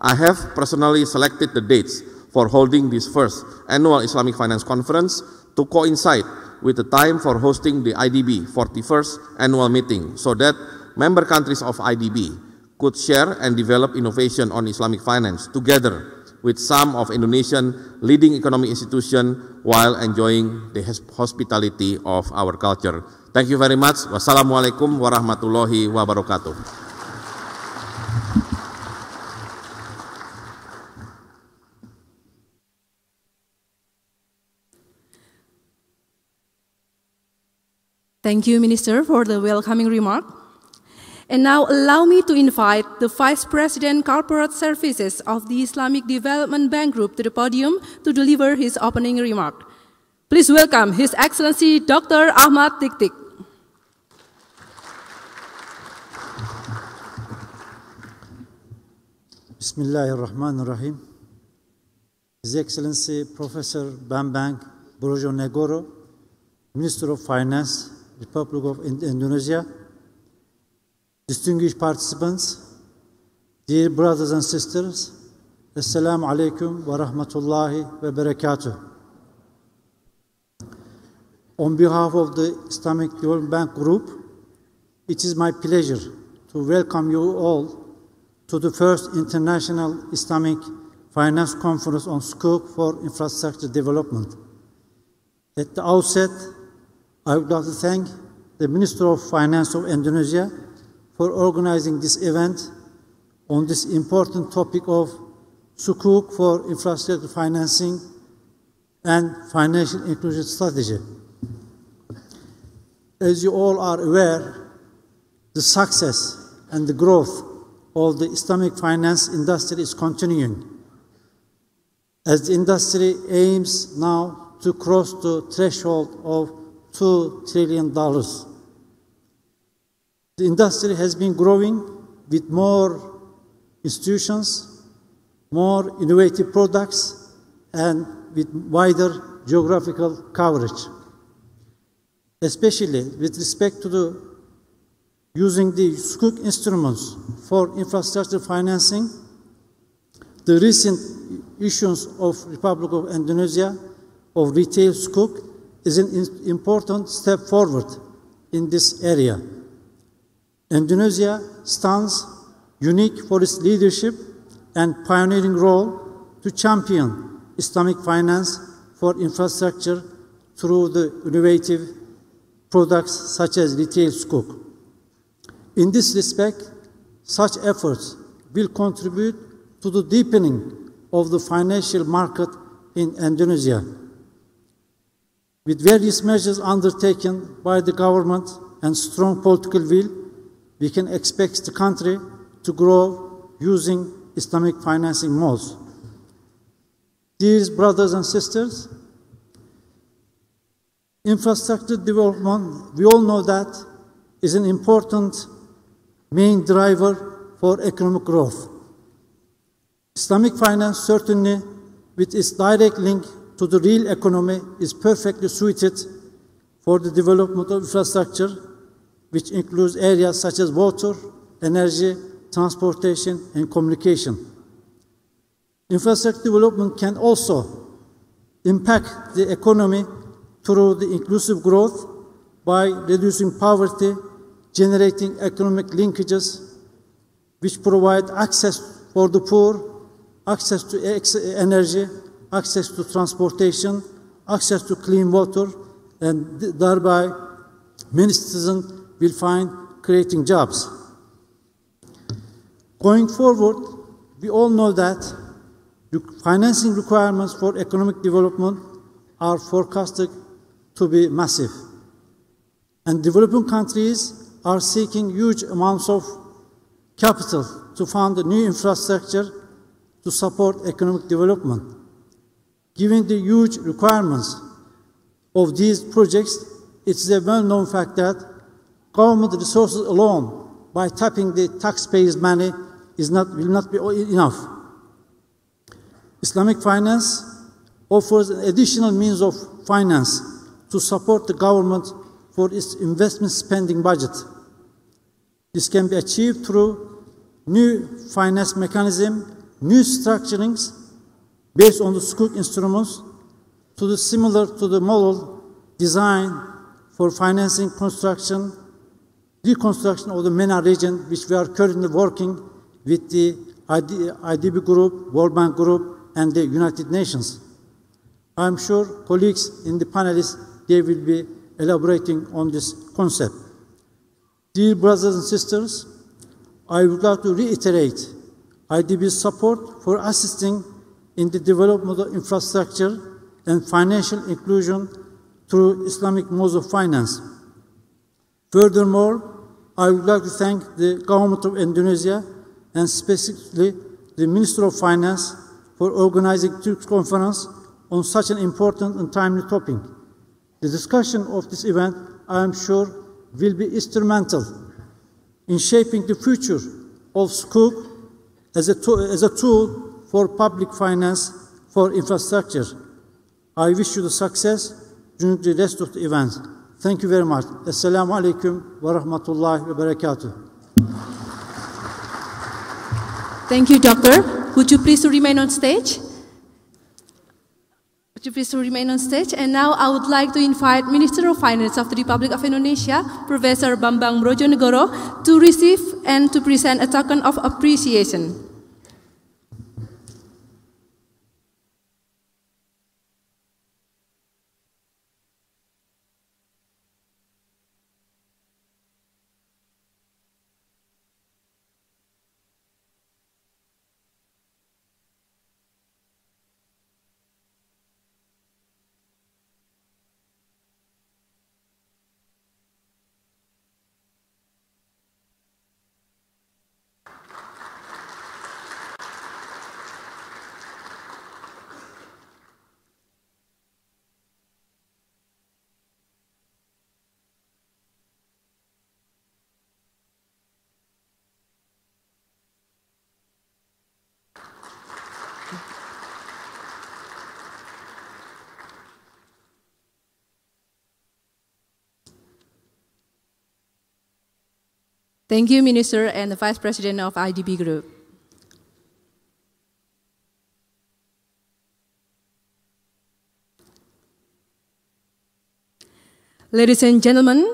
I have personally selected the dates for holding this first annual Islamic Finance Conference to coincide with the time for hosting the IDB 41st annual meeting so that member countries of IDB could share and develop innovation on Islamic finance together with some of Indonesian leading economic institutions while enjoying the hospitality of our culture. Thank you very much. Wassalamualaikum warahmatullahi wabarakatuh. Thank you, Minister, for the welcoming remark. And now allow me to invite the Vice President Corporate Services of the Islamic Development Bank Group to the podium to deliver his opening remark. Please welcome His Excellency Dr. Ahmad Tiktik. Bismillahirrahmanirrahim. His Excellency Professor Bambang Brojonegoro, Minister of Finance, Republic of Indonesia, distinguished participants, dear brothers and sisters, Assalamu alaikum wa rahmatullahi wa barakatuh. On behalf of the Islamic Development Bank Group, it is my pleasure to welcome you all to the first International Islamic Finance Conference on Sukuk for Infrastructure Development. At the outset, I would like to thank the Minister of Finance of Indonesia for organizing this event on this important topic of Sukuk for infrastructure financing and financial inclusion strategy. As you all are aware, the success and the growth of the Islamic finance industry is continuing, as the industry aims now to cross the threshold of $2 trillion. The industry has been growing with more institutions, more innovative products, and with wider geographical coverage. Especially with respect to the using the Sukuk instruments for infrastructure financing, the recent issuance of Republic of Indonesia of retail Sukuk is an important step forward in this area. Indonesia stands unique for its leadership and pioneering role to champion Islamic finance for infrastructure through the innovative products such as retail Sukuk. In this respect, such efforts will contribute to the deepening of the financial market in Indonesia. With various measures undertaken by the government and strong political will, we can expect the country to grow using Islamic financing modes. Dear brothers and sisters, infrastructure development, we all know that, is an important main driver for economic growth. Islamic finance, certainly with its direct link to the real economy, is perfectly suited for the development of infrastructure, which includes areas such as water, energy, transportation, and communication. Infrastructure development can also impact the economy through the inclusive growth by reducing poverty, generating economic linkages which provide access for the poor, access to energy, access to transportation, access to clean water, and thereby many citizens will find creating jobs. Going forward, we all know that the financing requirements for economic development are forecasted to be massive, and developing countries are seeking huge amounts of capital to fund the new infrastructure to support economic development. Given the huge requirements of these projects, it is a well-known fact that government resources alone, by tapping the taxpayers' money, will not be enough. Islamic finance offers an additional means of finance to support the government for its investment spending budget. This can be achieved through new finance mechanism new structurings based on the Sukuk instruments to the similar to the model designed for financing construction, reconstruction of the MENA region, which we are currently working with the IDB Group, World Bank Group, and the United Nations. I'm sure colleagues in the panelists, they will be elaborating on this concept. Dear brothers and sisters, I would like to reiterate IDB's support for assisting in the development of infrastructure and financial inclusion through Islamic modes of finance. Furthermore, I would like to thank the government of Indonesia and specifically the Minister of Finance for organizing this conference on such an important and timely topic. The discussion of this event, I am sure, will be instrumental in shaping the future of Sukuk as a tool for public finance for infrastructure. I wish you the success during the rest of the event. Thank you very much. Assalamu alaikum wa rahmatullahi wa barakatuh. Thank you, Doctor. Would you please remain on stage? Would you please remain on stage? And now I would like to invite Minister of Finance of the Republic of Indonesia, Professor Bambang Brojonegoro, to receive and to present a token of appreciation. Thank you, Minister and the Vice President of IDB Group. Ladies and gentlemen,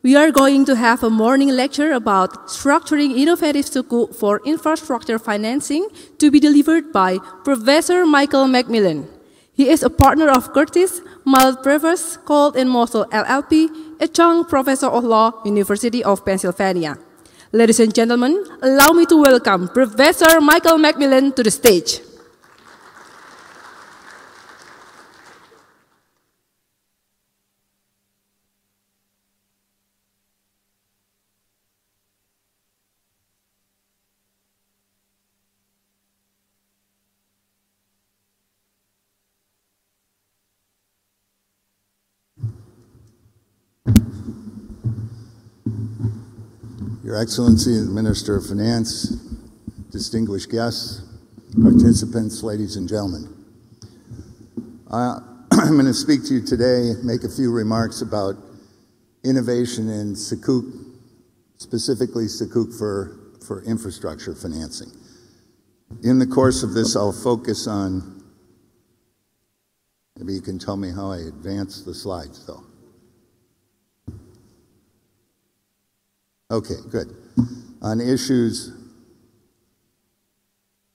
we are going to have a morning lecture about structuring innovative Sukuk for infrastructure financing to be delivered by Professor Michael Macmillan. He is a partner of Curtis Maltravers, Colt and Mossel LLP, a Chung Professor of Law, University of Pennsylvania. Ladies and gentlemen, allow me to welcome Professor Michael Macmillan to the stage. Your Excellency, the Minister of Finance, distinguished guests, participants, ladies and gentlemen. I'm going to speak to you today, make a few remarks about innovation in Sukuk, specifically Sukuk for infrastructure financing. In the course of this, I'll focus on, maybe you can tell me how I advance the slides though. Okay, good. On issues,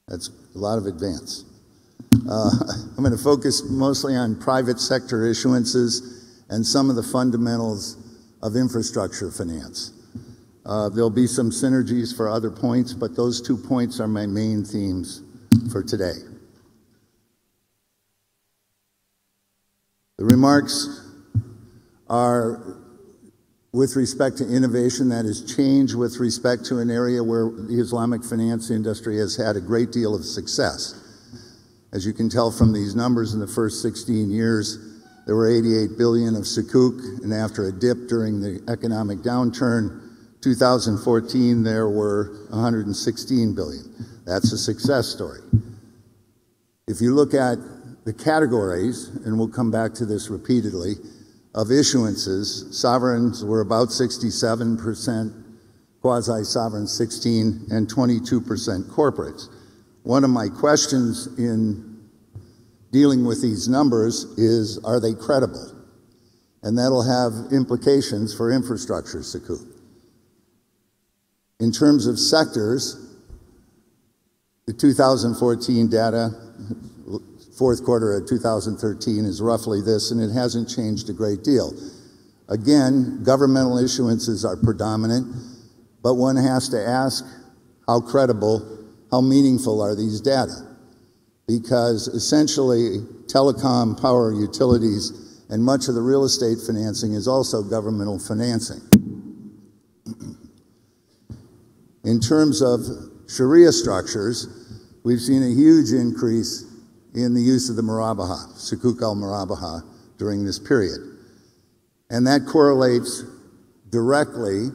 that's a lot of advance. I'm going to focus mostly on private sector issuances and some of the fundamentals of infrastructure finance. There'll be some synergies for other points, but those 2 points are my main themes for today. The remarks are with respect to innovation that has changed with respect to an area where the Islamic finance industry has had a great deal of success. As you can tell from these numbers, in the first 16 years, there were 88 billion of Sukuk, and after a dip during the economic downturn, 2014, there were 116 billion. That's a success story. If you look at the categories, and we'll come back to this repeatedly, of issuances, sovereigns were about 67%, quasi-sovereign 16%, and 22% corporates. One of my questions in dealing with these numbers is, are they credible? And that'll have implications for infrastructure Sukuk. In terms of sectors, the 2014 data, fourth quarter of 2013 is roughly this, and it hasn't changed a great deal. Again, governmental issuances are predominant, but one has to ask how credible, how meaningful are these data? Because essentially, telecom, power utilities, and much of the real estate financing is also governmental financing. In terms of Sharia structures, we've seen a huge increase in the use of the Murabaha, Sukuk al-Murabaha, during this period. And that correlates directly,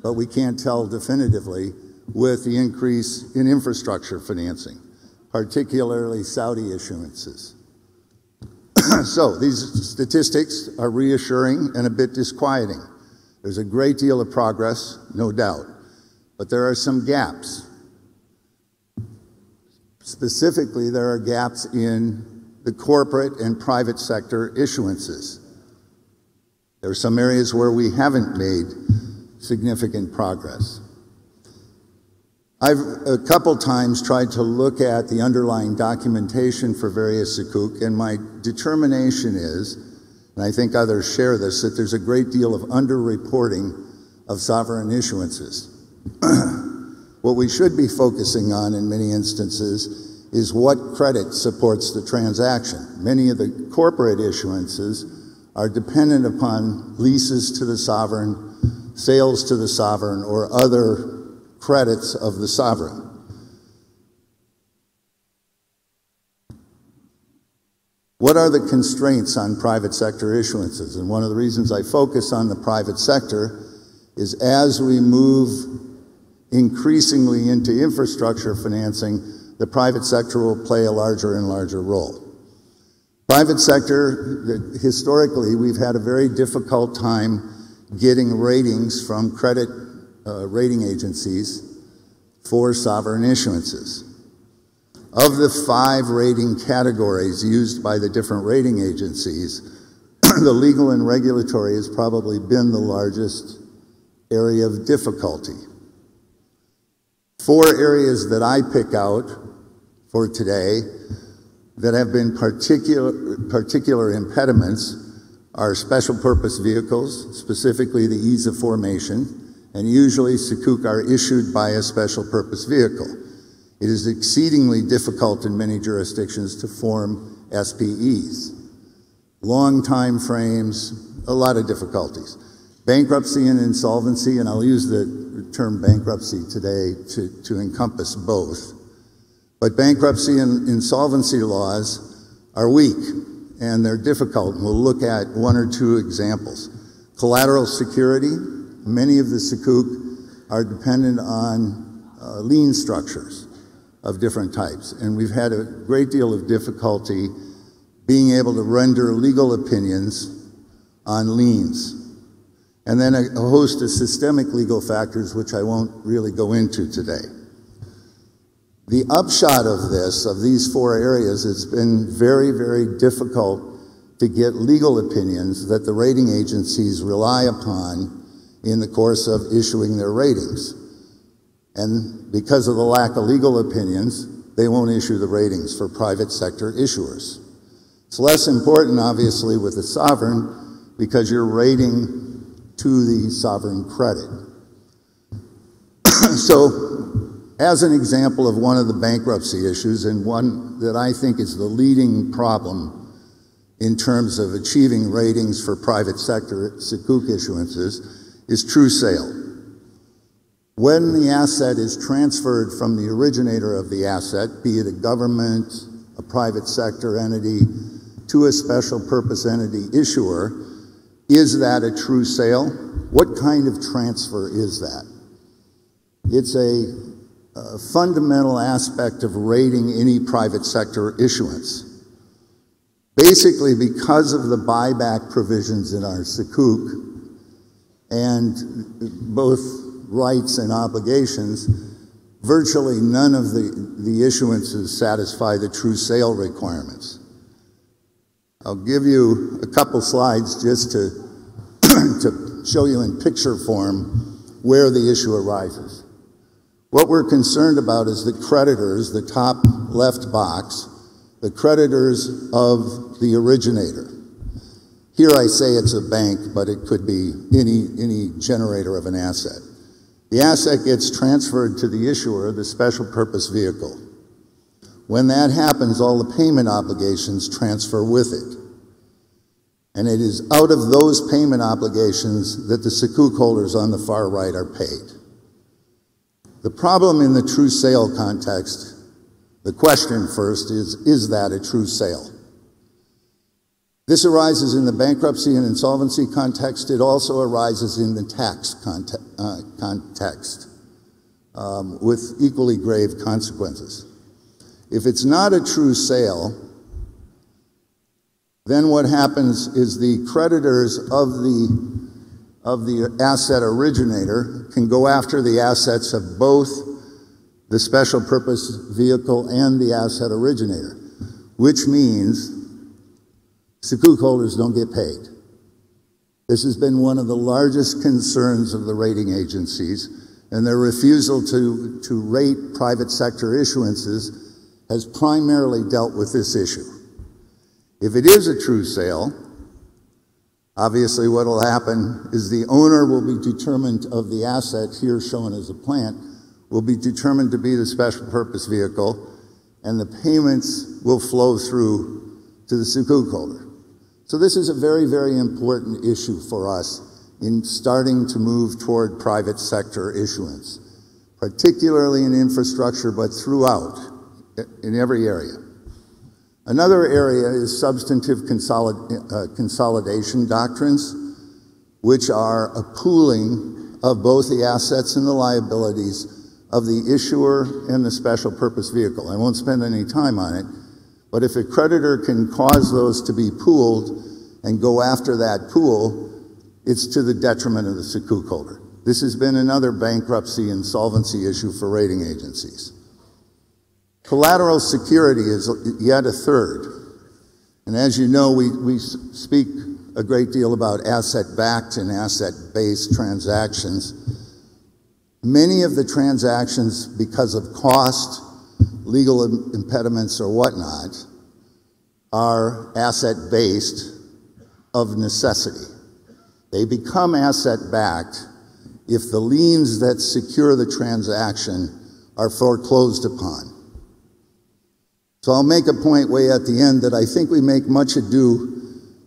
but we can't tell definitively, with the increase in infrastructure financing, particularly Saudi issuances. So these statistics are reassuring and a bit disquieting. There's a great deal of progress, no doubt, but there are some gaps. Specifically, there are gaps in the corporate and private sector issuances. There are some areas where we haven't made significant progress. I've a couple times tried to look at the underlying documentation for various Sukuk, and my determination is, and I think others share this, that there's a great deal of underreporting of sovereign issuances. What we should be focusing on in many instances is what credit supports the transaction. Many of the corporate issuances are dependent upon leases to the sovereign, sales to the sovereign, or other credits of the sovereign. What are the constraints on private sector issuances? And one of the reasons I focus on the private sector is as we move increasingly into infrastructure financing, the private sector will play a larger and larger role. Private sector, historically, we've had a very difficult time getting ratings from credit rating agencies for sovereign issuances. Of the 5 rating categories used by the different rating agencies, the legal and regulatory has probably been the largest area of difficulty. 4 areas that I pick out for today that have been particular impediments are special purpose vehicles, specifically the ease of formation, and usually Sukuk are issued by a special purpose vehicle. It is exceedingly difficult in many jurisdictions to form SPEs. Long time frames, a lot of difficulties. Bankruptcy and insolvency, and I'll use the term bankruptcy today to encompass both. But bankruptcy and insolvency laws are weak, and they're difficult, and we'll look at 1 or 2 examples. Collateral security, many of the Sukuk are dependent on lien structures of different types, and we've had a great deal of difficulty being able to render legal opinions on liens. And then a host of systemic legal factors, which I won't really go into today. The upshot of this, of these 4 areas, it's been very, very difficult to get legal opinions that the rating agencies rely upon in the course of issuing their ratings. And because of the lack of legal opinions, they won't issue the ratings for private sector issuers. It's less important, obviously, with the sovereign because you're rating to the sovereign credit. So, as an example of one of the bankruptcy issues, and one that I think is the leading problem in terms of achieving ratings for private sector Sukuk issuances, is true sale. When the asset is transferred from the originator of the asset, be it a government, a private sector entity, to a special purpose entity issuer, is that a true sale? What kind of transfer is that? It's a fundamental aspect of rating any private sector issuance. Basically, because of the buyback provisions in our Sukuk and both rights and obligations, virtually none of the issuances satisfy the true sale requirements. I'll give you a couple slides just to, to show you in picture form where the issue arises. What we're concerned about is the creditors, the top left box, the creditors of the originator. Here I say it's a bank, but it could be any generator of an asset. The asset gets transferred to the issuer, the special purpose vehicle. When that happens, all the payment obligations transfer with it. And it is out of those payment obligations that the Sukuk holders on the far right are paid. The problem in the true sale context, the question first is that a true sale? This arises in the bankruptcy and insolvency context. It also arises in the tax context with equally grave consequences. If it's not a true sale, then what happens is the creditors of the asset originator can go after the assets of both the special purpose vehicle and the asset originator, which means Sukuk holders don't get paid. This has been one of the largest concerns of the rating agencies, and their refusal to rate private sector issuances has primarily dealt with this issue. If it is a true sale, obviously what will happen is the owner will be determined of the asset here shown as a plant, will be determined to be the special purpose vehicle, and the payments will flow through to the Sukuk holder. So this is a very, very important issue for us in starting to move toward private sector issuance, particularly in infrastructure, but throughout, in every area. Another area is substantive consolidation doctrines, which are a pooling of both the assets and the liabilities of the issuer and the special purpose vehicle. I won't spend any time on it, but if a creditor can cause those to be pooled and go after that pool, it's to the detriment of the Sukuk holder. This has been another bankruptcy and solvency issue for rating agencies. Collateral security is yet a third. And as you know, we speak a great deal about asset-backed and asset-based transactions. Many of the transactions, because of cost, legal impediments, or whatnot, are asset-based of necessity. They become asset-backed if the liens that secure the transaction are foreclosed upon. So I'll make a point way at the end that I think we make much ado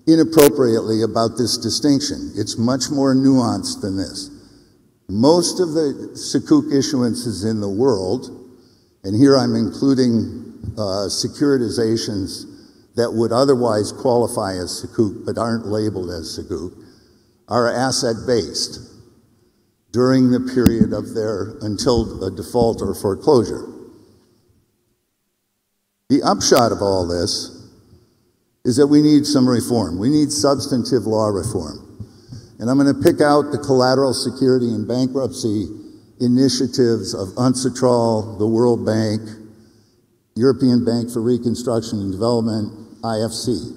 inappropriately about this distinction. It's much more nuanced than this. Most of the Sukuk issuances in the world, and here I'm including securitizations that would otherwise qualify as Sukuk but aren't labeled as Sukuk, are asset-based during the period of until a default or foreclosure. The upshot of all this is that we need some reform. We need substantive law reform. And I'm going to pick out the collateral security and bankruptcy initiatives of UNCITRAL, the World Bank, European Bank for Reconstruction and Development, IFC.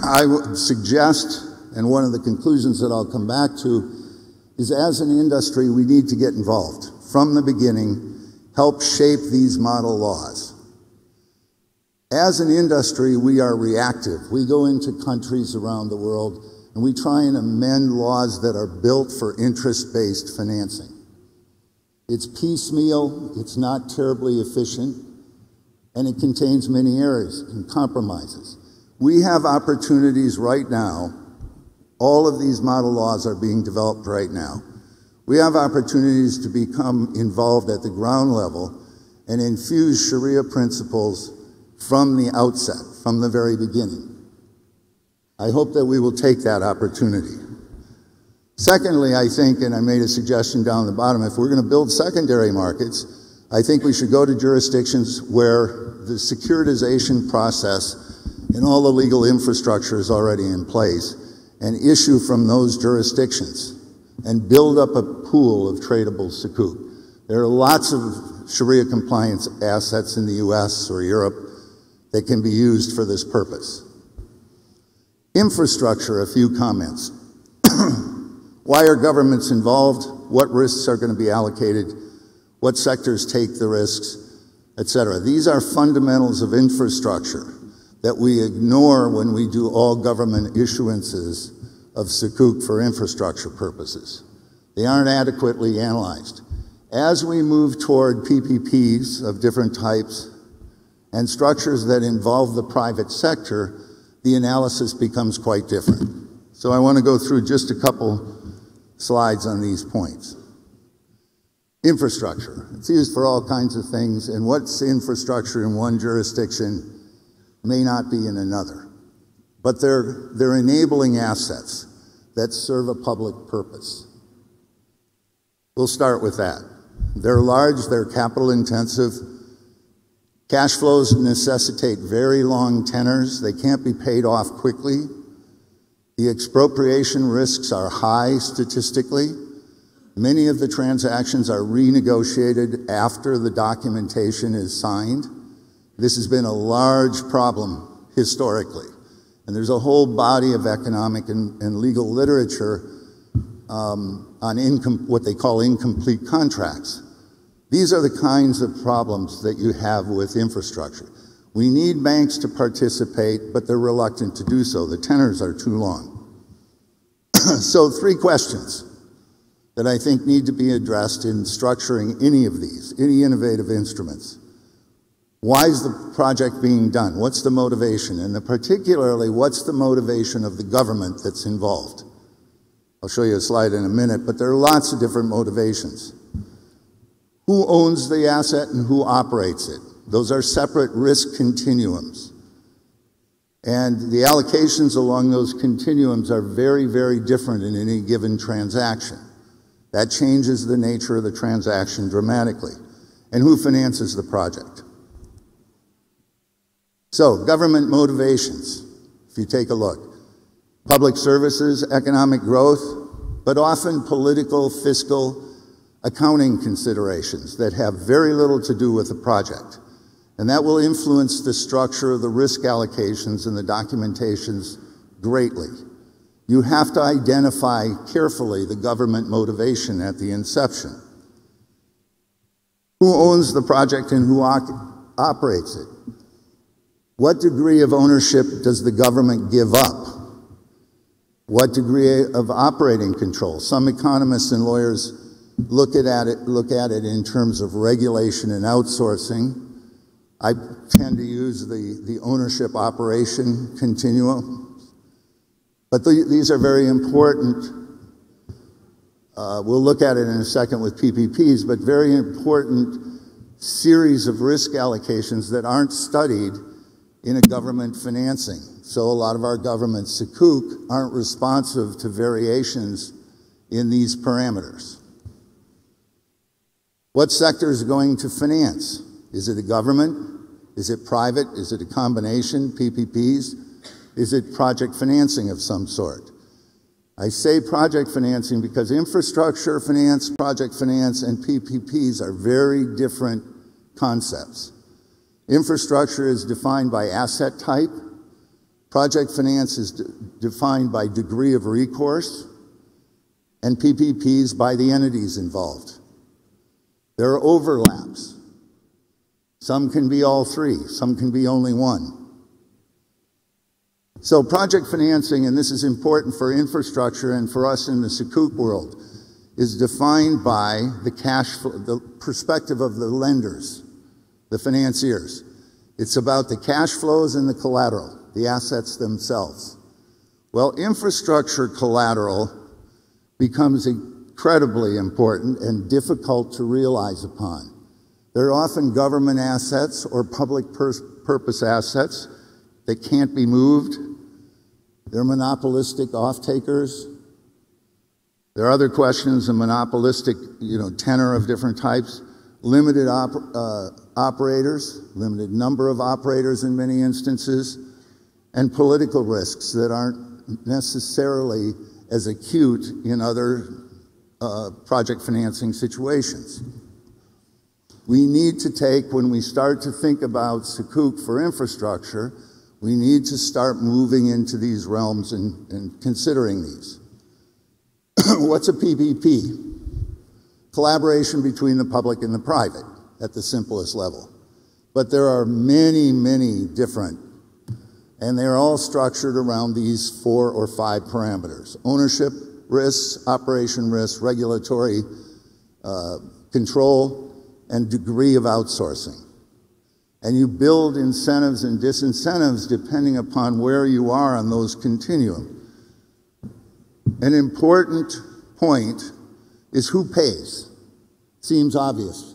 I would suggest, and one of the conclusions that I'll come back to, is as an industry we need to get involved from the beginning, help shape these model laws. As an industry, we are reactive. We go into countries around the world and we try and amend laws that are built for interest-based financing. It's piecemeal, it's not terribly efficient, and it contains many errors and compromises. We have opportunities right now. All of these model laws are being developed right now. We have opportunities to become involved at the ground level and infuse Sharia principles from the outset, from the very beginning. I hope that we will take that opportunity. Secondly, I think, and I made a suggestion down the bottom, if we're going to build secondary markets, I think we should go to jurisdictions where the securitization process and all the legal infrastructure is already in place, and issue from those jurisdictions and build up a pool of tradable Sukuk. There are lots of Sharia compliance assets in the US or Europe that can be used for this purpose. Infrastructure, a few comments. Why are governments involved? What risks are going to be allocated? What sectors take the risks, etc. These are fundamentals of infrastructure that we ignore when we do all government issuances of Sukuk for infrastructure purposes. They aren't adequately analyzed. As we move toward PPPs of different types and structures that involve the private sector, the analysis becomes quite different. So I want to go through just a couple slides on these points. Infrastructure. It's used for all kinds of things, and what's infrastructure in one jurisdiction may not be in another. But they're enabling assets that serve a public purpose. We'll start with that. They're large, they're capital intensive. Cash flows necessitate very long tenors. They can't be paid off quickly. The expropriation risks are high statistically. Many of the transactions are renegotiated after the documentation is signed. This has been a large problem historically. And there's a whole body of economic and legal literature on what they call incomplete contracts. These are the kinds of problems that you have with infrastructure. We need banks to participate, but they're reluctant to do so. The tenors are too long. So 3 questions that I think need to be addressed in structuring any of these, any innovative instruments. Why is the project being done? What's the motivation? And particularly, what's the motivation of the government that's involved? I'll show you a slide in a minute, but there are lots of different motivations. Who owns the asset and who operates it? Those are separate risk continuums. And the allocations along those continuums are very, very different in any given transaction. That changes the nature of the transaction dramatically. And who finances the project? So, government motivations, if you take a look. Public services, economic growth, but often political, fiscal, accounting considerations that have very little to do with the project. And that will influence the structure of the risk allocations and the documentations greatly. You have to identify carefully the government motivation at the inception. Who owns the project and who operates it? What degree of ownership does the government give up? What degree of operating control? Some economists and lawyers look at it in terms of regulation and outsourcing. I tend to use the ownership operation continuum. But these are very important. We'll look at it in a second with PPPs, but very important series of risk allocations that aren't studied in a government financing. So a lot of our government Sukuk aren't responsive to variations in these parameters. What sector is going to finance? Is it a government? Is it private? Is it a combination, PPPs? Is it project financing of some sort? I say project financing because infrastructure finance, project finance, and PPPs are very different concepts. Infrastructure is defined by asset type. Project finance is defined by degree of recourse, and PPPs by the entities involved. There are overlaps. Some can be all 3, some can be only 1. So project financing, and this is important for infrastructure and for us in the Sukuk world, is defined by the cash flow, the perspective of the lenders, the financiers. It's about the cash flows and the collateral, the assets themselves. Well, infrastructure collateral becomes incredibly important and difficult to realize upon. They're often government assets or public purpose assets that can't be moved. They're monopolistic off-takers. There are other questions, a monopolistic tenor of different types. Limited operators, limited number of operators in many instances, and political risks that aren't necessarily as acute in other project financing situations. we need to take, when we start to think about Sukuk for infrastructure, we need to start moving into these realms and considering these. What's a PPP? Collaboration between the public and the private at the simplest level. But there are many, many different, and they're all structured around these 4 or 5 parameters: ownership risks, operation risks, regulatory control, and degree of outsourcing. And you build incentives and disincentives depending upon where you are on those continuum. An important point is who pays. Seems obvious,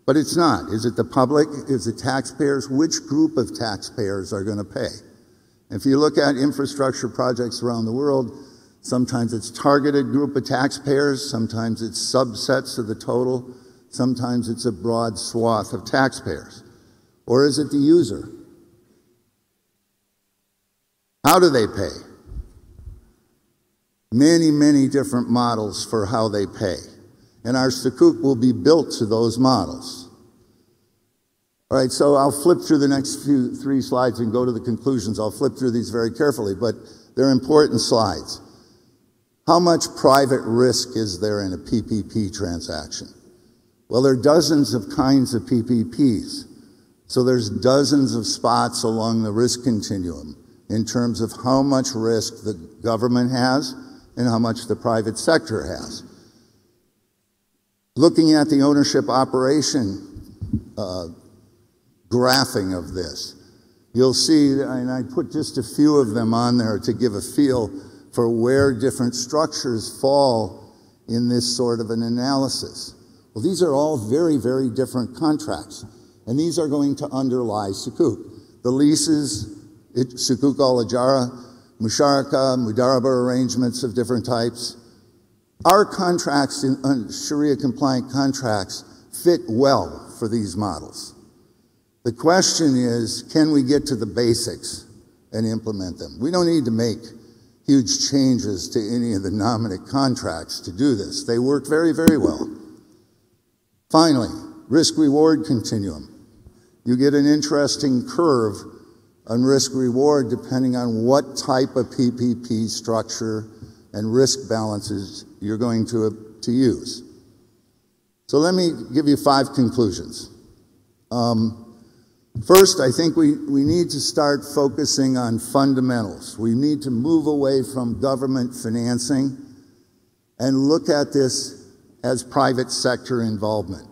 but it's not. Is it the public? Is it taxpayers? Which group of taxpayers are going to pay? If you look at infrastructure projects around the world, sometimes it's targeted group of taxpayers, sometimes it's subsets of the total, sometimes it's a broad swath of taxpayers. Or is it the user? How do they pay? Many, many different models for how they pay. And our Sukuk will be built to those models. All right, so I'll flip through the next 3 slides and go to the conclusions. I'll flip through these very carefully, but they're important slides. How much private risk is there in a PPP transaction? Well, there are dozens of kinds of PPPs. So there's dozens of spots along the risk continuum in terms of how much risk the government has and how much the private sector has. Looking at the ownership operation graphing of this, you'll see, and I put just a few of them on there to give a feel for where different structures fall in this sort of an analysis. Well, these are all very, very different contracts. And these are going to underlie Sukuk. The leases, Sukuk al-Ijara, Musharaka, Mudaraba arrangements of different types. Our contracts, Sharia-compliant contracts, fit well for these models. The question is, can we get to the basics and implement them? We don't need to make huge changes to any of the nominate contracts to do this. They work very, very well. Finally, risk-reward continuum. You get an interesting curve on risk-reward depending on what type of PPP structure and risk balances you're going to use. So let me give you 5 conclusions. First, I think we need to start focusing on fundamentals. We need to move away from government financing and look at this as private sector involvement,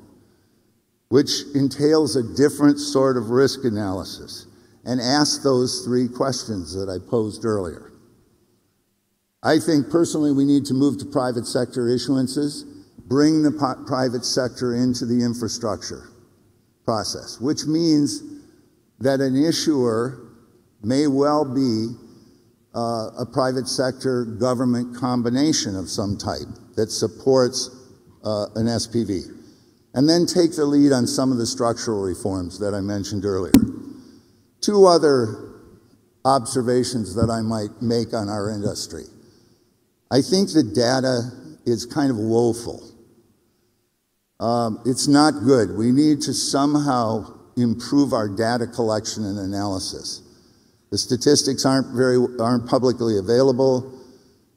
which entails a different sort of risk analysis, and ask those 3 questions that I posed earlier. I think personally we need to move to private sector issuances, bring the private sector into the infrastructure process, which means that an issuer may well be a private sector government combination of some type that supports an SPV. And then take the lead on some of the structural reforms that I mentioned earlier. 2 other observations that I might make on our industry. I think the data is kind of woeful. It's not good. We need to somehow improve our data collection and analysis. The statistics aren't publicly available.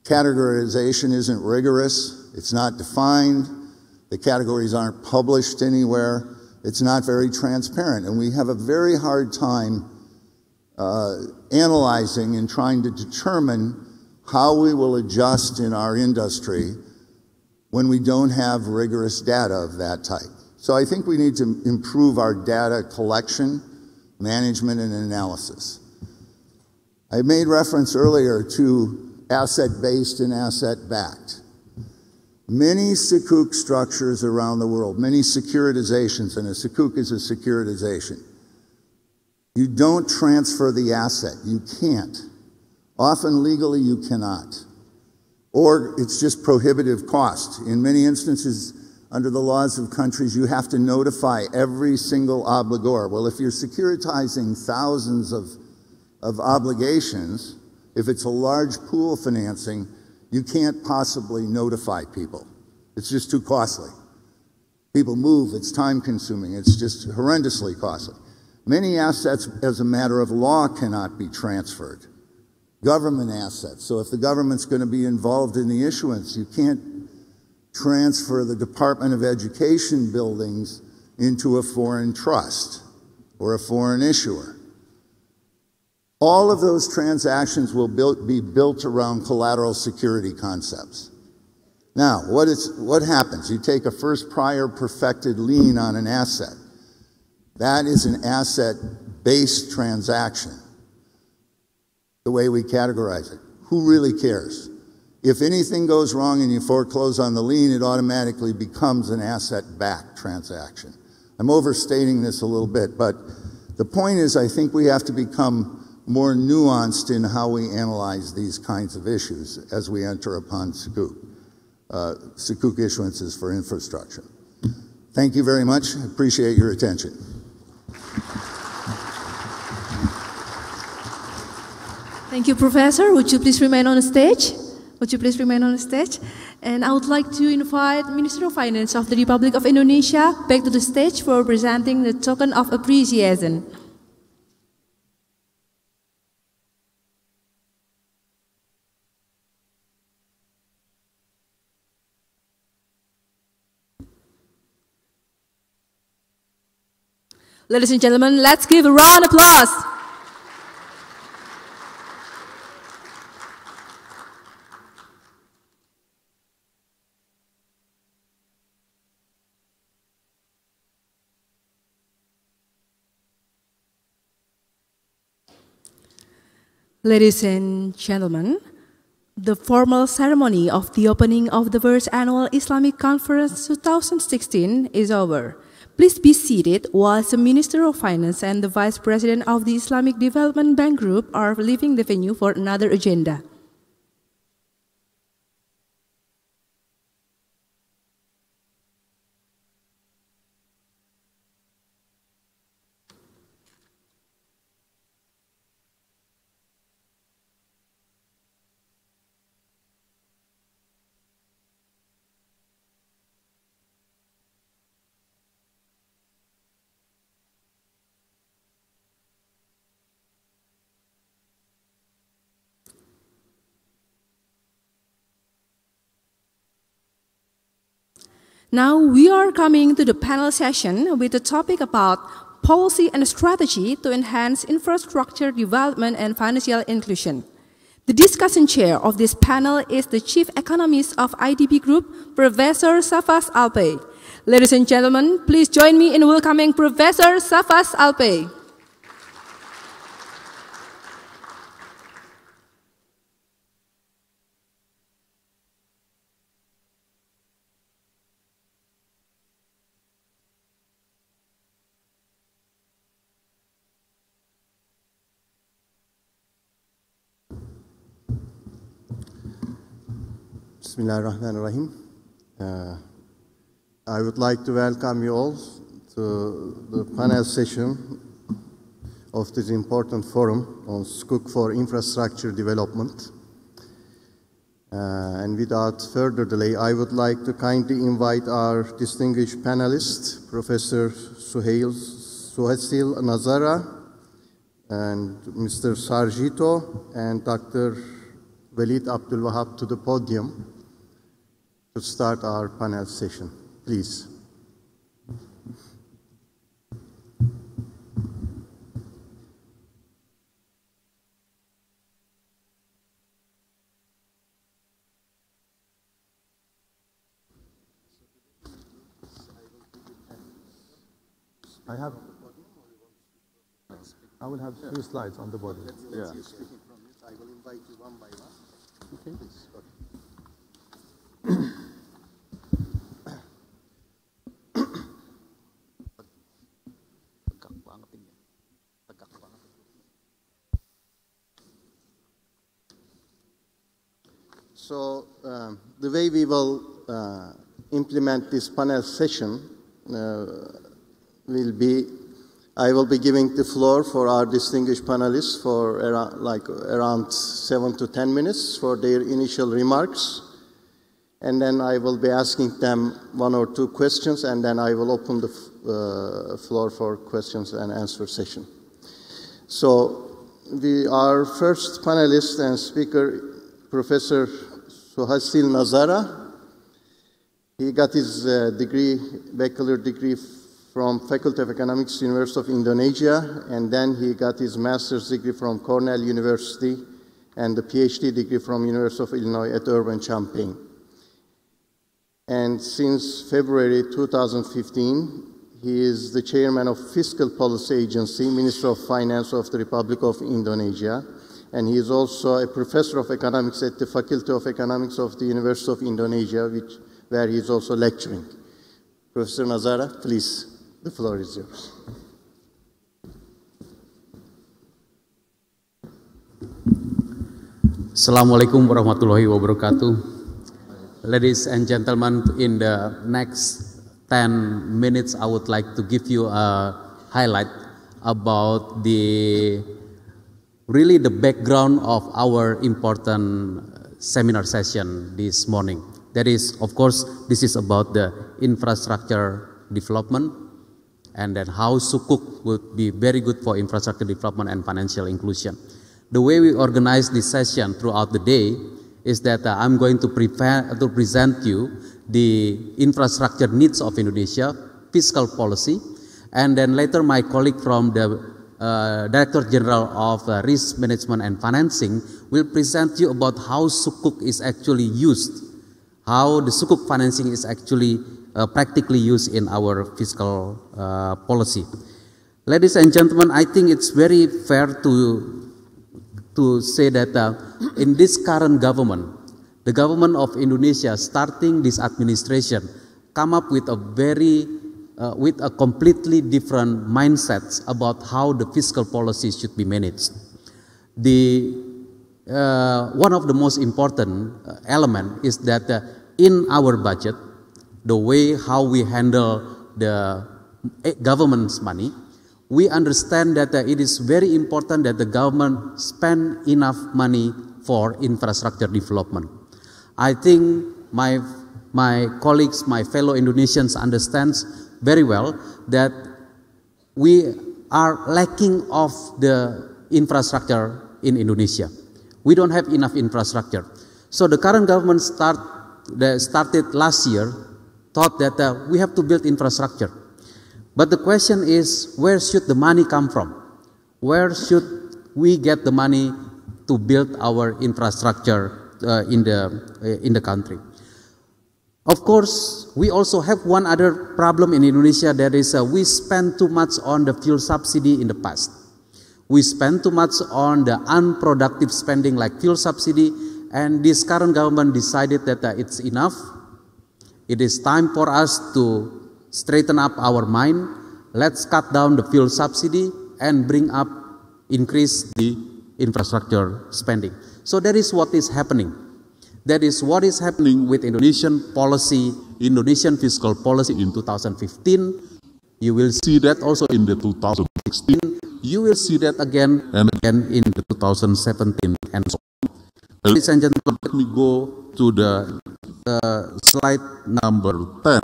Categorization isn't rigorous. It's not defined. The categories aren't published anywhere. It's not very transparent. And we have a very hard time analyzing and trying to determine how we will adjust in our industry when we don't have rigorous data of that type. So I think we need to improve our data collection, management, and analysis. I made reference earlier to asset-based and asset-backed. Many Sukuk structures around the world, many securitizations, and a Sukuk is a securitization. You don't transfer the asset. You can't. Often legally you cannot. Or it's just prohibitive cost. In many instances, under the laws of countries, you have to notify every single obligor. Well, if you're securitizing thousands of obligations, if it's a large pool financing, you can't possibly notify people. It's just too costly. People move, it's time consuming, it's just horrendously costly. Many assets, as a matter of law, cannot be transferred. Government assets. So if the government's going to be involved in the issuance, you can't transfer the Department of Education buildings into a foreign trust or a foreign issuer. All of those transactions will be built around collateral security concepts. Now, what happens? You take a first prior perfected lien on an asset. That is an asset-based transaction, the way we categorize it. Who really cares? If anything goes wrong and you foreclose on the lien, it automatically becomes an asset-backed transaction. I'm overstating this a little bit, but the point is I think we have to become more nuanced in how we analyze these kinds of issues as we enter upon Sukuk issuances for infrastructure. Thank you very much. I appreciate your attention. Thank you, Professor. Would you please remain on the stage? Would you please remain on the stage? And I would like to invite Minister of Finance of the Republic of Indonesia back to the stage for presenting the token of appreciation. Ladies and gentlemen, let's give a round of applause. Ladies and gentlemen, the formal ceremony of the opening of the first annual Islamic Conference 2016 is over. Please be seated while the Minister of Finance and the Vice President of the Islamic Development Bank Group are leaving the venue for another agenda. Now we are coming to the panel session with a topic about policy and strategy to enhance infrastructure development and financial inclusion. The discussion chair of this panel is the Chief Economist of IDB Group, Professor Safas Alpay. Ladies and gentlemen, please join me in welcoming Professor Safas Alpay. Bismillahirrahmanirrahim. I would like to welcome you all to the panel session of this important forum on Sukuk for infrastructure development. And without further delay, I would like to kindly invite our distinguished panelists, Professor Suhasil Nazara and Mr. Sarjito and Dr. Walid Abdul Wahab to the podium to start our panel session. Please. I will have a few slides on the body. Yeah. I will invite you one by one. Okay. Please. So the way we will implement this panel session will be, I will be giving the floor for our distinguished panelists for around 7 to 10 minutes for their initial remarks. And then I will be asking them one or two questions, and then I will open the floor for questions and answer session. So our first panelist and speaker, Professor Suhasil Nazara. He got his bachelor degree from Faculty of Economics, University of Indonesia, and then he got his master's degree from Cornell University and the PhD degree from University of Illinois at Urbana-Champaign. And since February 2015, he is the chairman of Fiscal Policy Agency, Minister of Finance of the Republic of Indonesia, and he is also a professor of economics at the Faculty of Economics of the University of Indonesia, where he is also lecturing. Professor Nazara, please, the floor is yours. Assalamualaikum warahmatullahi wabarakatuh. Ladies and gentlemen, in the next 10 minutes, I would like to give you a highlight about the background of our important seminar session this morning. That is, of course, this is about the infrastructure development, and then how Sukuk would be very good for infrastructure development and financial inclusion. The way we organize this session throughout the day is that I'm going to present you the infrastructure needs of Indonesia, fiscal policy, and then later my colleague from the Director General of Risk Management and Financing will present you about how Sukuk is actually used, how the Sukuk financing is actually practically used in our fiscal policy. Ladies and gentlemen, I think it's very fair to say that in this current government, the government of Indonesia starting this administration come up with with a completely different mindset about how the fiscal policy should be managed. One of the most important element is that in our budget, the way how we handle the government's money, we understand that it is very important that the government spend enough money for infrastructure development. I think my colleagues, my fellow Indonesians understands very well that we are lacking of the infrastructure in Indonesia. We don't have enough infrastructure. So the current government started last year, thought that we have to build infrastructure. But the question is, where should the money come from? Where should we get the money to build our infrastructure in the country? Of course, we also have one other problem in Indonesia, that is we spend too much on the fuel subsidy in the past. We spend too much on the unproductive spending like fuel subsidy, and this current government decided that it's enough. It is time for us to straighten up our mind. Let's cut down the fuel subsidy and increase the infrastructure spending. So that is what is happening. That is what is happening with Indonesian fiscal policy in 2015. You will see that also in the 2016. You will see that again and again in the 2017 and so on. Ladies and gentlemen, let me go to the slide number 10,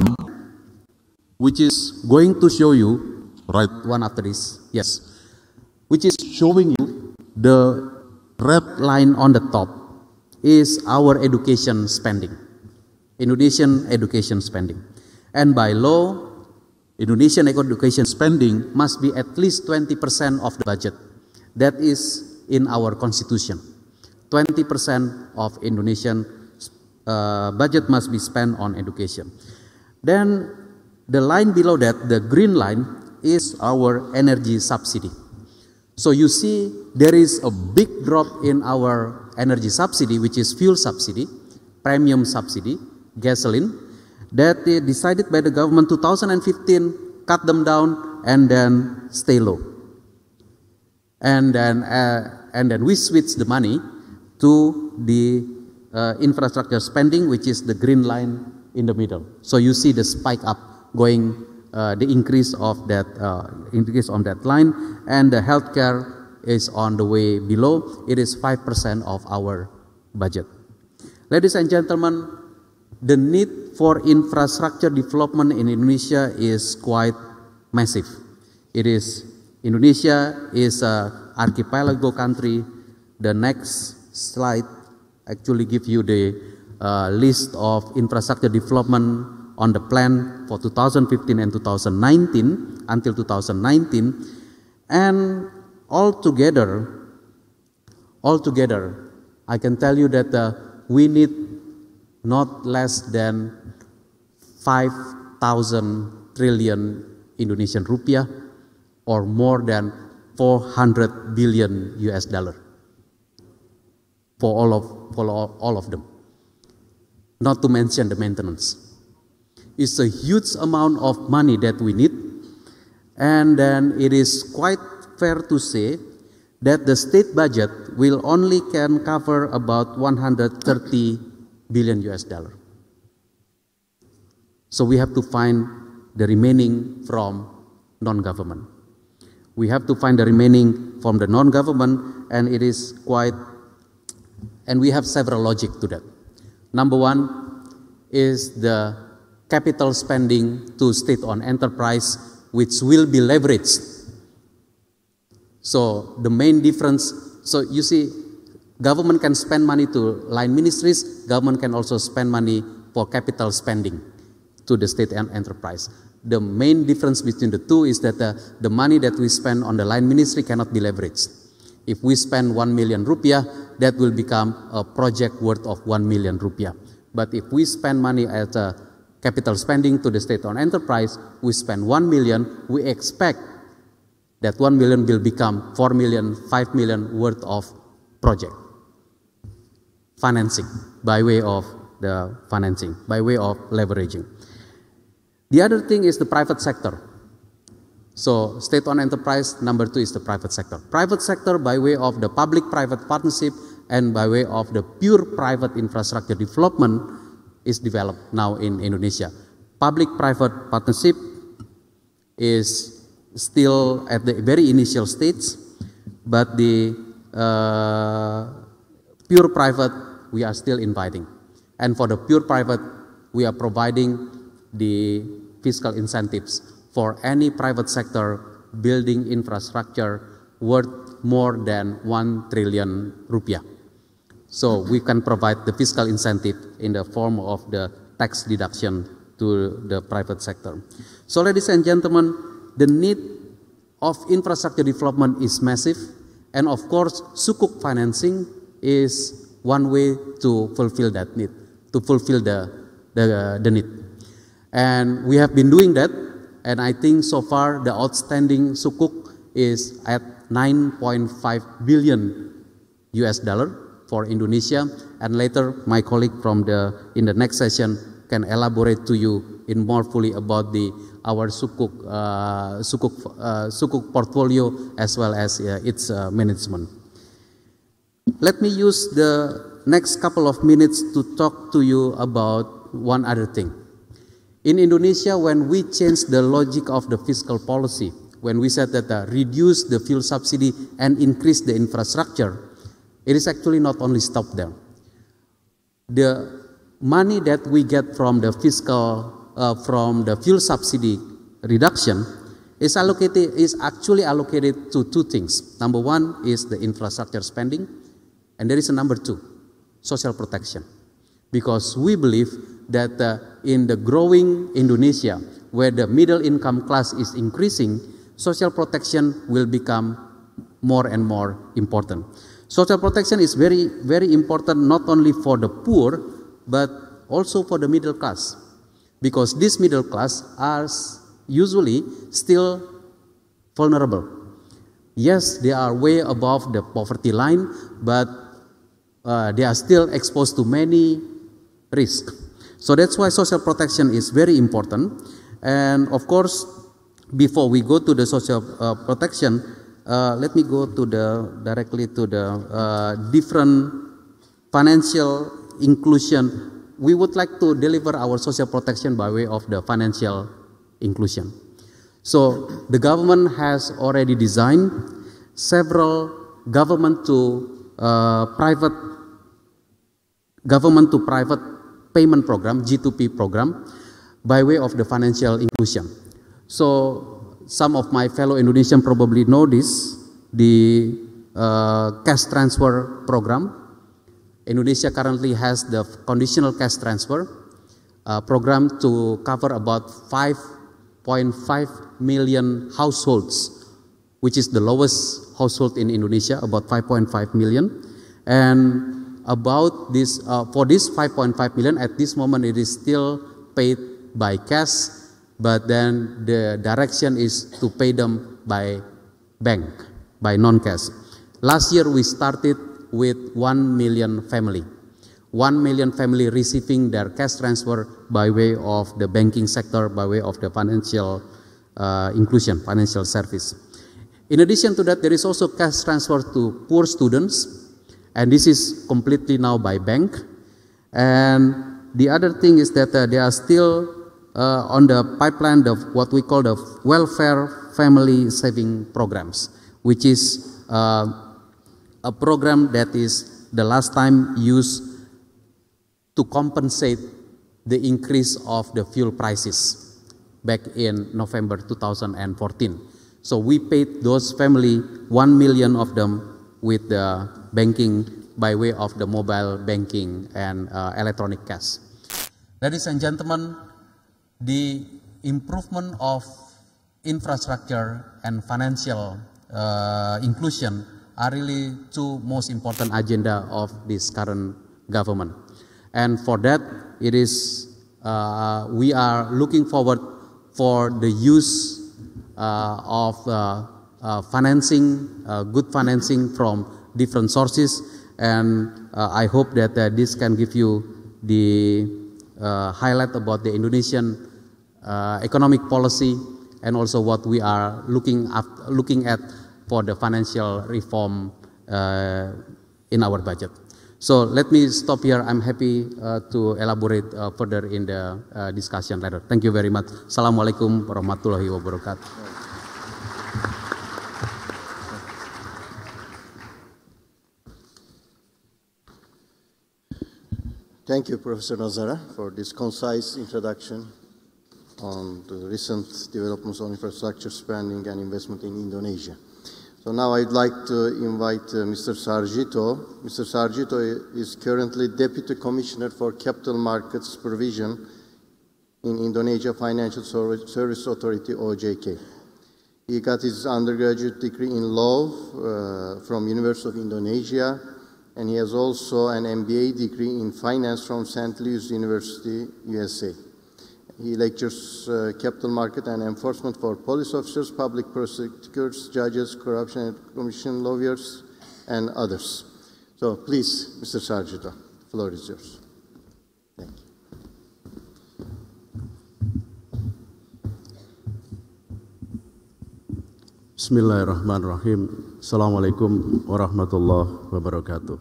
which is going to show you, right one after this, yes, which is showing you the red line on the top is our education spending, Indonesian education spending. And by law, Indonesian education spending must be at least 20% of the budget. That is in our constitution. 20% of Indonesian budget must be spent on education. Then the line below that, the green line, is our energy subsidy. So you see there is a big drop in our energy subsidy, which is fuel subsidy, premium subsidy, gasoline, that they decided by the government 2015, cut them down and then stay low. And then we switch the money to the infrastructure spending, which is the green line in the middle. So you see the spike up going, the increase of that on that line, and the healthcare is on the way below. It is 5% of our budget. Ladies and gentlemen, the need for infrastructure development in Indonesia is quite massive. Indonesia is an archipelago country. The next slide actually gives you the list of infrastructure development on the plan for 2015 and 2019 until 2019, and altogether, I can tell you that we need not less than 5,000 trillion Indonesian rupiah, or more than 400 billion US dollar for all of them. Not to mention the maintenance. It's a huge amount of money that we need, and then it is quite fair to say that the state budget will only can cover about 130 billion US dollar. So we have to find the remaining from non-government. We have to find the remaining from the non-government, and it is quite, and we have several logic to that. Number one is the capital spending to state-owned enterprise, which will be leveraged. So the main difference, so you see, government can spend money to line ministries, government can also spend money for capital spending to the state-owned enterprise. The main difference between the two is that the money that we spend on the line ministry cannot be leveraged. If we spend 1 million rupiah, that will become a project worth of 1 million rupiah. But if we spend money as a capital spending to the state-owned enterprise, we spend 1 million, we expect that 1 million will become 4 million, 5 million worth of project financing by way of the financing, by way of leveraging. The other thing is the private sector. So state-owned enterprise, number two is the private sector. Private sector by way of the public-private partnership and by way of the pure private infrastructure development is developed now in Indonesia. Public-private partnership is still at the very initial stage, but the pure private we are still inviting. And for the pure private, we are providing the fiscal incentives for any private sector building infrastructure worth more than 1 trillion rupiah. So we can provide the fiscal incentive in the form of the tax deduction to the private sector. So ladies and gentlemen, the need of infrastructure development is massive, and of course Sukuk financing is one way to fulfill that need, to fulfill the need. And we have been doing that, and I think so far the outstanding Sukuk is at 9.5 billion US dollar for Indonesia, and later my colleague in the next session can elaborate to you in more fully about our Sukuk portfolio as well as its management. Let me use the next couple of minutes to talk to you about one other thing. In Indonesia, when we changed the logic of the fiscal policy, when we said that reduce the fuel subsidy and increase the infrastructure, it is actually not only stopped there. The money that we get from the from the fuel subsidy reduction is actually allocated to two things. Number one is the infrastructure spending, and there is a number two, social protection. Because we believe that in the growing Indonesia, where the middle income class is increasing, social protection will become more and more important. Social protection is very, very important not only for the poor, but also for the middle class. Because this middle class are usually still vulnerable. Yes, they are way above the poverty line, but they are still exposed to many risks. So that's why social protection is very important. And of course, before we go to the social protection, let me go to directly to the different financial inclusion. We would like to deliver our social protection by way of the financial inclusion. So the government has already designed several government to private payment program, G2P program, by way of the financial inclusion. So some of my fellow Indonesian probably know this, the cash transfer program. Indonesia currently has the conditional cash transfer program to cover about 5.5 million households, which is the lowest household in Indonesia, about 5.5 million. And about this, for this 5.5 million, at this moment it is still paid by cash, but then the direction is to pay them by bank, by non-cash. Last year we started with 1 million family. 1 million family receiving their cash transfer by way of the banking sector, by way of the financial inclusion, financial service. In addition to that, there is also cash transfer to poor students, and this is completely now by bank. And the other thing is that they are still on the pipeline of what we call the welfare family saving programs, which is a program that is the last time used to compensate the increase of the fuel prices back in November 2014. So we paid those family, 1 million of them, with the banking by way of the mobile banking and electronic cash. Ladies and gentlemen, the improvement of infrastructure and financial inclusion are really two most important agenda of this current government. And for that, it is we are looking forward for the use of financing, good financing from different sources, and I hope that this can give you the highlight about the Indonesian economic policy and also what we are looking at for the financial reform in our budget. So let me stop here. I'm happy to elaborate further in the discussion later. Thank you very much. Assalamualaikum warahmatullahi wabarakatuh. Thank you, Professor Nazara, for this concise introduction on the recent developments on infrastructure spending and investment in Indonesia. So now I'd like to invite Mr. Sarjito. Mr. Sarjito is currently Deputy Commissioner for Capital Markets Provision in Indonesia Financial Service Authority, OJK. He got his undergraduate degree in law from University of Indonesia, and he has also an MBA degree in finance from St. Louis University, USA. He lectures capital market and enforcement for police officers, public prosecutors, judges, corruption and commission lawyers, and others. So please, Mr. Sarjito, the floor is yours. Thank you. Bismillahirrahmanirrahim. Assalamualaikum warahmatullahi wabarakatuh.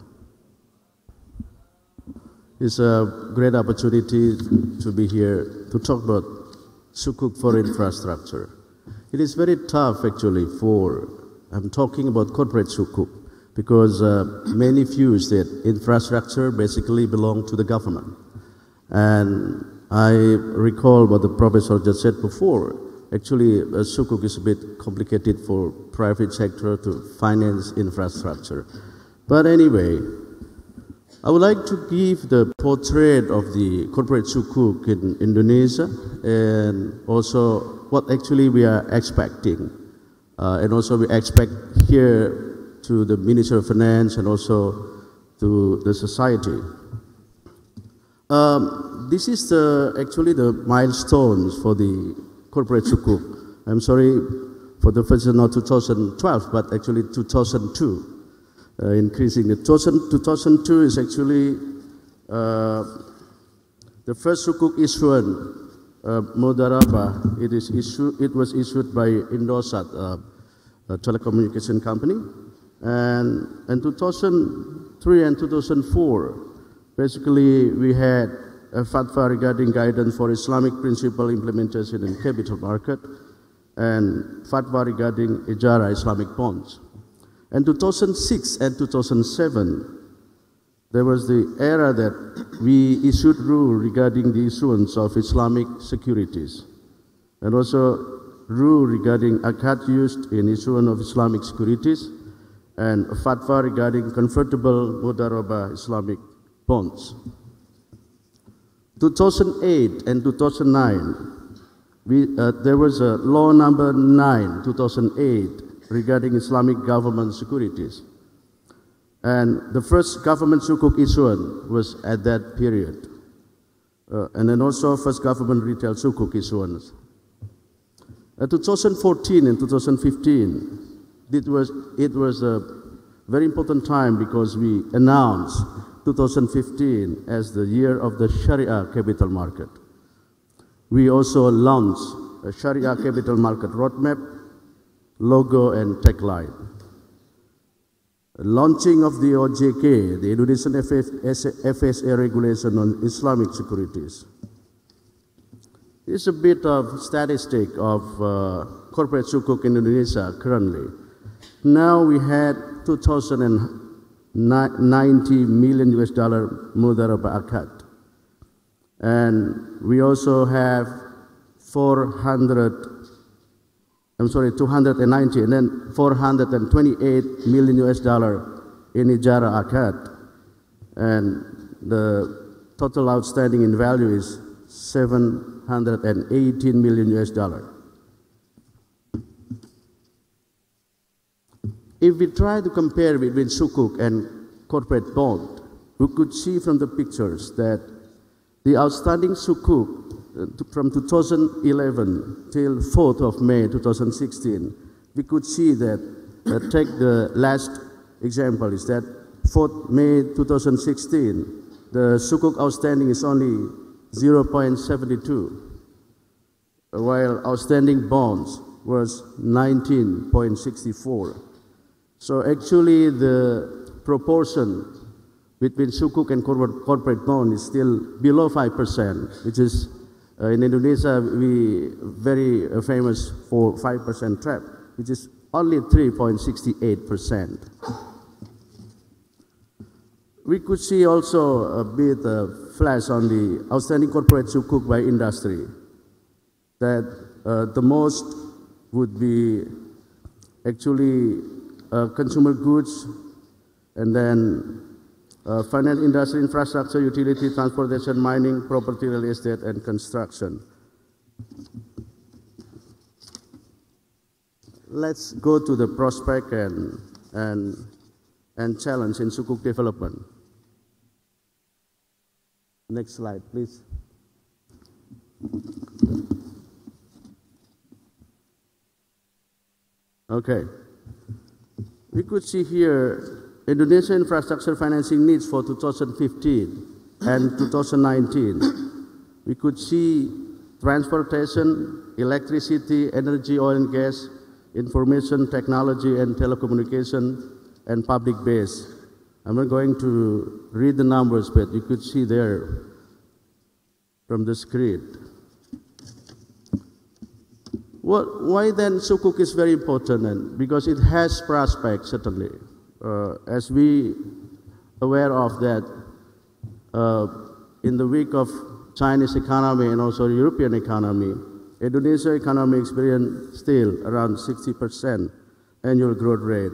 It's a great opportunity to be here to talk about Sukuk for infrastructure. It is very tough actually I'm talking about corporate Sukuk because many views that infrastructure basically belong to the government. And I recall what the professor just said before. Actually, Sukuk is a bit complicated for private sector to finance infrastructure. But anyway, I would like to give the portrait of the corporate Sukuk in Indonesia and also what actually we are expecting. And also we expect here to the Ministry of Finance and also to the society. This is actually the milestones for the corporate Sukuk. I'm sorry for the first not 2012, but actually 2002. Increasing the 2002 is actually the first Sukuk issuance Mudarabah. It was issued by Indosat, a telecommunication company, and in 2003 and 2004, basically we had a fatwa regarding guidance for Islamic principle implementation in capital market, and fatwa regarding Ijara Islamic bonds. In 2006 and 2007, there was the era that we issued rule regarding the issuance of Islamic securities, and also rule regarding akad used in issuance of Islamic securities, and a fatwa regarding convertible mudarabah Islamic bonds. 2008 and 2009, there was a law number 9, 2008, regarding Islamic government securities. And the first government Sukuk issuance was at that period. And then also first government retail Sukuk issuance. 2014 and 2015, it was a very important time because we announced 2015 as the year of the Sharia capital market. We also launched a Sharia capital market roadmap, logo, and tagline. Launching of the OJK, the Indonesian FSA regulation on Islamic securities. It's a bit of statistic of corporate sukuk in Indonesia currently. Now we had 2,090 million US dollar mudarabah akad. And we also have 290, and then 428 million US dollar in ijara akad. And the total outstanding in value is 718 million US dollar. If we try to compare between Sukuk and corporate bond, we could see from the pictures that the outstanding Sukuk from 2011 till 4th of May 2016, we could see that, take the last example, is that 4th May 2016, the Sukuk outstanding is only 0.72, while outstanding bonds was 19.64. So actually the proportion between Sukuk and corporate bond is still below 5%, which is in Indonesia we very famous for 5% trap, which is only 3.68%. We could see also a bit of flash on the outstanding corporate Sukuk by industry, that the most would be actually consumer goods, and then finance, industry, infrastructure, utility, transportation, mining, property, real estate, and construction. Let's go to the prospect and challenge in Sukuk development. Next slide, please. Okay. We could see here Indonesia infrastructure financing needs for 2015 and 2019. We could see transportation, electricity, energy, oil and gas, information technology and telecommunication, and public base. I'm not going to read the numbers, but you could see there from the screen. Why then Sukuk is very important? And because it has prospects, certainly. As we aware of that, in the week of Chinese economy and also European economy, Indonesia economy experienced still around 60% annual growth rate.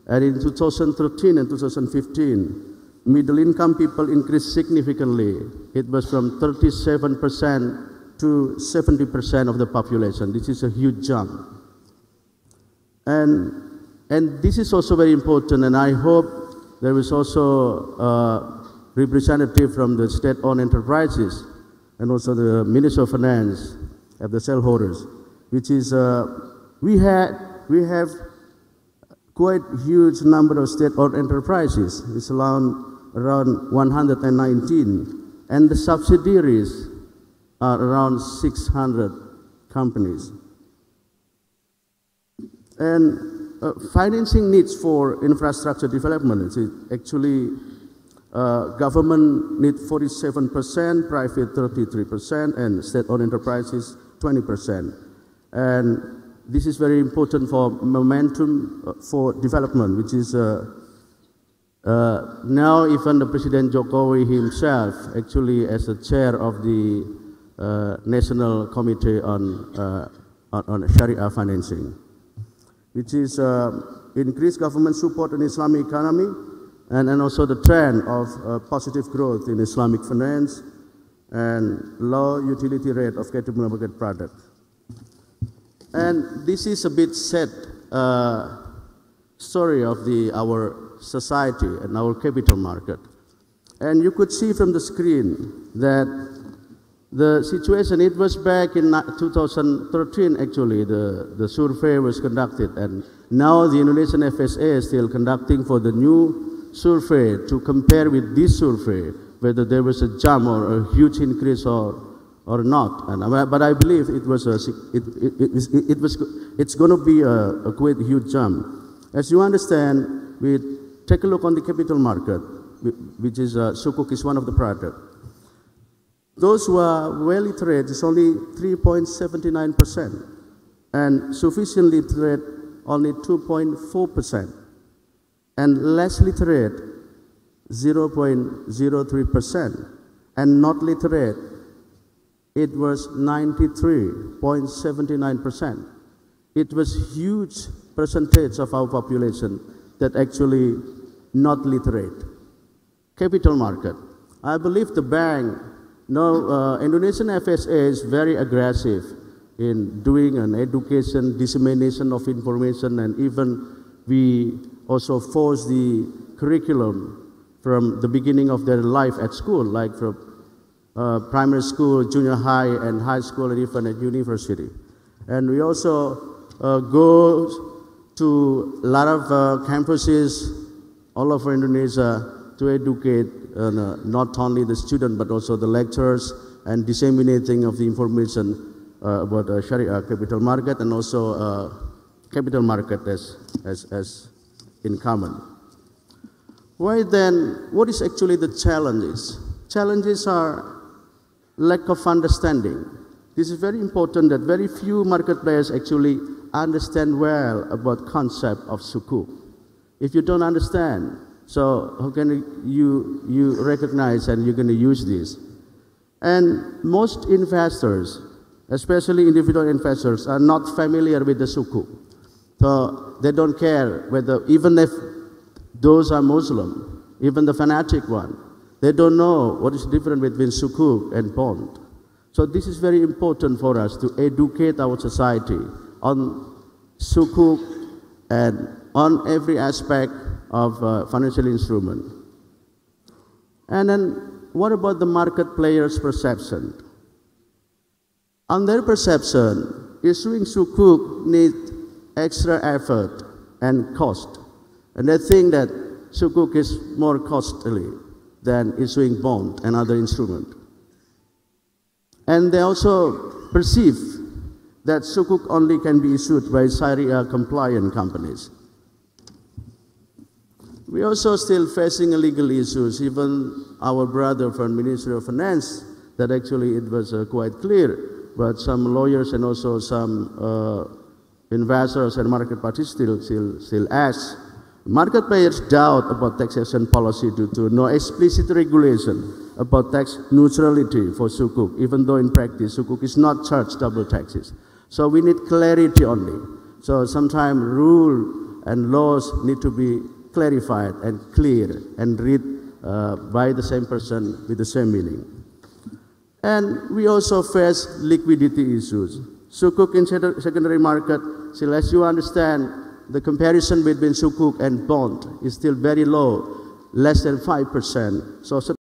And in 2013 and 2015, middle income people increased significantly. It was from 37% to 70% of the population. This is a huge jump. And this is also very important, and I hope there is also a representative from the state-owned enterprises and also the Minister of Finance of the shareholders, which is we have quite huge number of state-owned enterprises. It's around 119, and the subsidiaries are around 600 companies. And financing needs for infrastructure development is actually government need 47%, private 33%, and state-owned enterprises 20%. And this is very important for momentum for development, which is Now even the President Jokowi himself, actually as the chair of the National Committee on Sharia financing, which is increased government support in Islamic economy, and also the trend of positive growth in Islamic finance and low utility rate of capital market product. And this is a bit sad story of our society and our capital market. And you could see from the screen that the situation, it was back in 2013 actually, the survey was conducted, and now the Indonesian FSA is still conducting for the new survey to compare with this survey, whether there was a jump or a huge increase or not. But I believe it's going to be a quite huge jump. As you understand, we take a look on the capital market, which is Sukuk is one of the products. Those who are well literate is only 3.79%, and sufficiently literate only 2.4%, and less literate 0.03%, and not literate it was 93.79%. It was huge percentage of our population that actually not literate. Capital market. I believe the bank, Indonesian FSA is very aggressive in doing an education, dissemination of information, and even we also force the curriculum from the beginning of their life at school, like from primary school, junior high, and high school, and even at university. And we also go to a lot of campuses all over Indonesia to educate not only the student but also the lecturers, and disseminating of the information about Sharia capital market, and also capital market as in common. Why then, what is actually the challenges? Challenges are lack of understanding. This is very important that very few market players actually understand well about concept of Sukuk. If you don't understand, so how can you recognize and you're going to use this? And most investors, especially individual investors, are not familiar with the Sukuk. So they don't care whether, even if those are Muslim, even the fanatic one, they don't know what is different between Sukuk and bond. So this is very important for us to educate our society on Sukuk and on every aspect of financial instrument. And then what about the market players' perception? On their perception, issuing Sukuk needs extra effort and cost. And they think that Sukuk is more costly than issuing bond and other instrument. And they also perceive that Sukuk only can be issued by Sharia compliant companies. We also still facing legal issues. Even our brother from Ministry of Finance, that actually it was quite clear, but some lawyers and also some investors and market participants still ask. Market players doubt about taxation policy due to no explicit regulation about tax neutrality for Sukuk, even though in practice Sukuk is not charged double taxes. So we need clarity only. So sometimes rule and laws need to be clarified and clear and read by the same person with the same meaning. And we also face liquidity issues. Sukuk in secondary market, still as you understand, the comparison between Sukuk and bond is still very low, less than 5%. So